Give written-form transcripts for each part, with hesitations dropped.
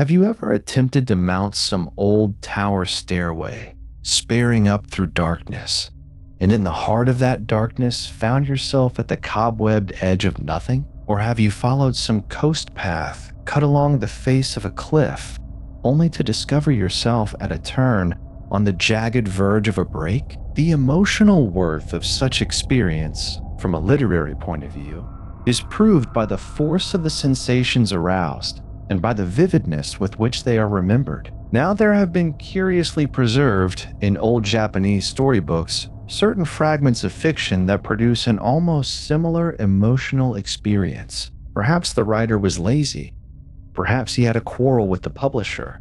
Have you ever attempted to mount some old tower stairway, sparing up through darkness, and in the heart of that darkness found yourself at the cobwebbed edge of nothing? Or have you followed some coast path cut along the face of a cliff, only to discover yourself at a turn on the jagged verge of a break? The emotional worth of such experience, from a literary point of view, is proved by the force of the sensations aroused and by the vividness with which they are remembered. Now there have been curiously preserved in old Japanese storybooks certain fragments of fiction that produce an almost similar emotional experience. Perhaps the writer was lazy. Perhaps he had a quarrel with the publisher.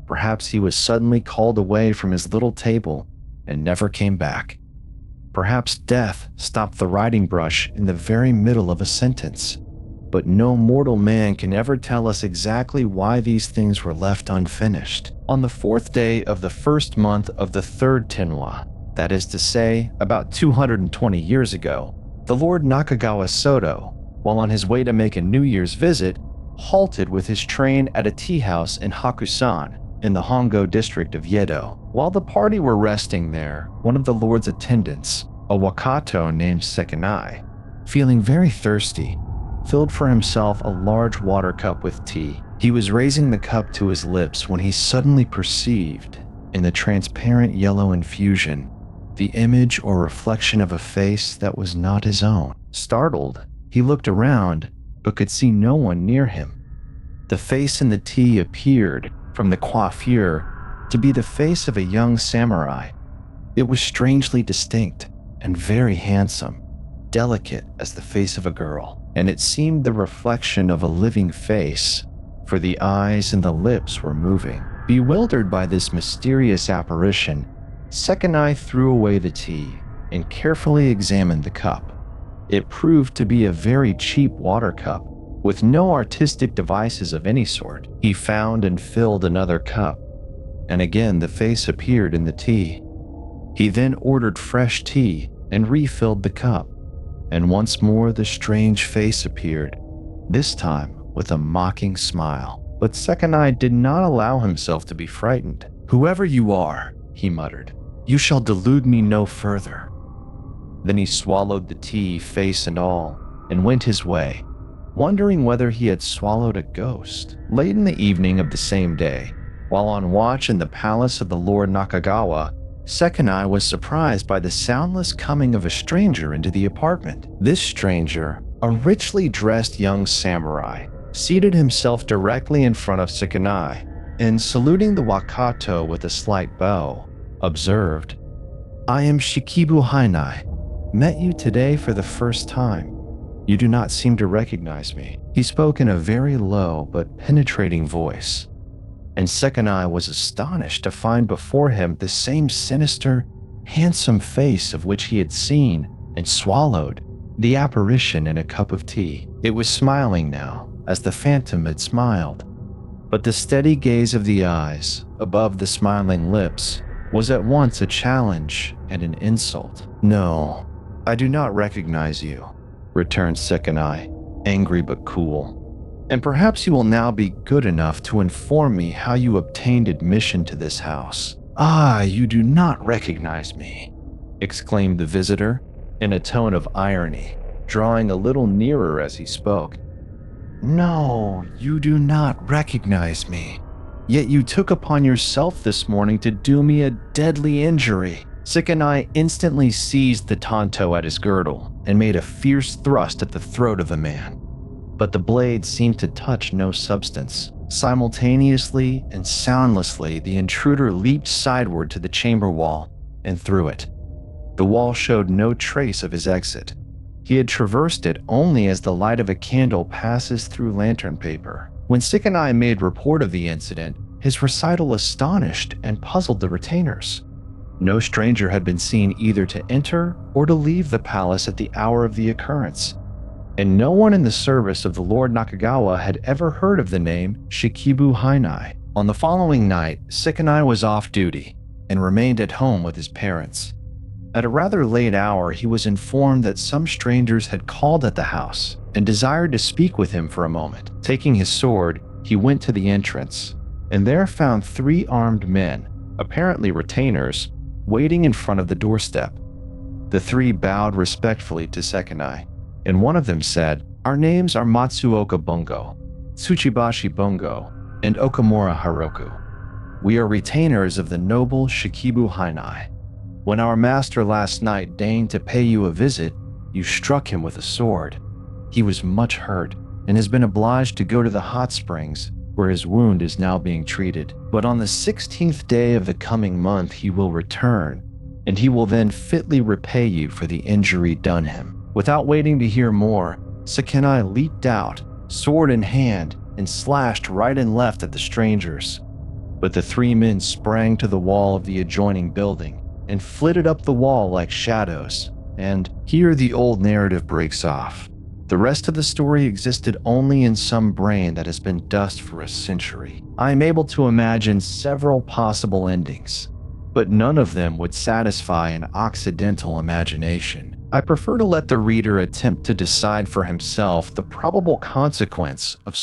Perhaps he was suddenly called away from his little table and never came back. Perhaps death stopped the writing brush in the very middle of a sentence. But no mortal man can ever tell us exactly why these things were left unfinished. On the 4th day of the 1st month of the 3rd Tenwa, that is to say, about 220 years ago, the Lord Nakagawa Soto, while on his way to make a New Year's visit, halted with his train at a tea house in Hakusan, in the Hongo district of Yedo. While the party were resting there, one of the Lord's attendants, a Wakato named Sekanai, feeling very thirsty, filled for himself a large water cup with tea. He was raising the cup to his lips when he suddenly perceived, in the transparent yellow infusion, the image or reflection of a face that was not his own. Startled, he looked around, but could see no one near him. The face in the tea appeared, from the coiffure, to be the face of a young samurai. It was strangely distinct and very handsome, delicate as the face of a girl, and it seemed the reflection of a living face, for the eyes and the lips were moving. Bewildered by this mysterious apparition, Sekanai threw away the tea and carefully examined the cup. It proved to be a very cheap water cup, with no artistic devices of any sort. He found and filled another cup, and again the face appeared in the tea. He then ordered fresh tea and refilled the cup, and once more the strange face appeared, this time with a mocking smile. But Sekanai did not allow himself to be frightened. "Whoever you are," he muttered, "you shall delude me no further." Then he swallowed the tea, face and all, and went his way, wondering whether he had swallowed a ghost. Late in the evening of the same day, while on watch in the palace of the Lord Nakagawa, Sekanai was surprised by the soundless coming of a stranger into the apartment. This stranger, a richly dressed young samurai, seated himself directly in front of Sekanai, and saluting the Wakato with a slight bow, observed, "I am Shikibu Hainai. Met you today for the first time. You do not seem to recognize me." He spoke in a very low but penetrating voice, and Sekanai was astonished to find before him the same sinister, handsome face of which he had seen and swallowed the apparition in a cup of tea. It was smiling now, as the phantom had smiled, but the steady gaze of the eyes, above the smiling lips, was at once a challenge and an insult. "No, I do not recognize you," returned Sekanai, angry but cool. "And perhaps you will now be good enough to inform me how you obtained admission to this house." "Ah, you do not recognize me," exclaimed the visitor, in a tone of irony, drawing a little nearer as he spoke. "No, you do not recognize me. Yet you took upon yourself this morning to do me a deadly injury." Sekanai instantly seized the tanto at his girdle and made a fierce thrust at the throat of the man. But the blade seemed to touch no substance. Simultaneously and soundlessly, the intruder leaped sideward to the chamber wall and through it. The wall showed no trace of his exit. He had traversed it only as the light of a candle passes through lantern paper. When Sekanai made report of the incident, his recital astonished and puzzled the retainers. No stranger had been seen either to enter or to leave the palace at the hour of the occurrence, and no one in the service of the Lord Nakagawa had ever heard of the name Shikibu Hainai. On the following night, Sekanai was off duty and remained at home with his parents. At a rather late hour, he was informed that some strangers had called at the house and desired to speak with him for a moment. Taking his sword, He went to the entrance, and there found 3 armed men, apparently retainers, waiting in front of the doorstep. The 3 bowed respectfully to Sekinai, and one of them said, "Our names are Matsuoka Bungo, Tsuchibashi Bungo, and Okamura Haroku. We are retainers of the noble Shikibu Hainai. When our master last night deigned to pay you a visit, you struck him with a sword. He was much hurt and has been obliged to go to the hot springs, where his wound is now being treated. But on the 16th day of the coming month he will return, and he will then fitly repay you for the injury done him." Without waiting to hear more, Sekinai leaped out, sword in hand, and slashed right and left at the strangers. But the 3 men sprang to the wall of the adjoining building and flitted up the wall like shadows. And here the old narrative breaks off. The rest of the story existed only in some brain that has been dust for a century. I am able to imagine several possible endings, but none of them would satisfy an Occidental imagination. I prefer to let the reader attempt to decide for himself the probable consequence of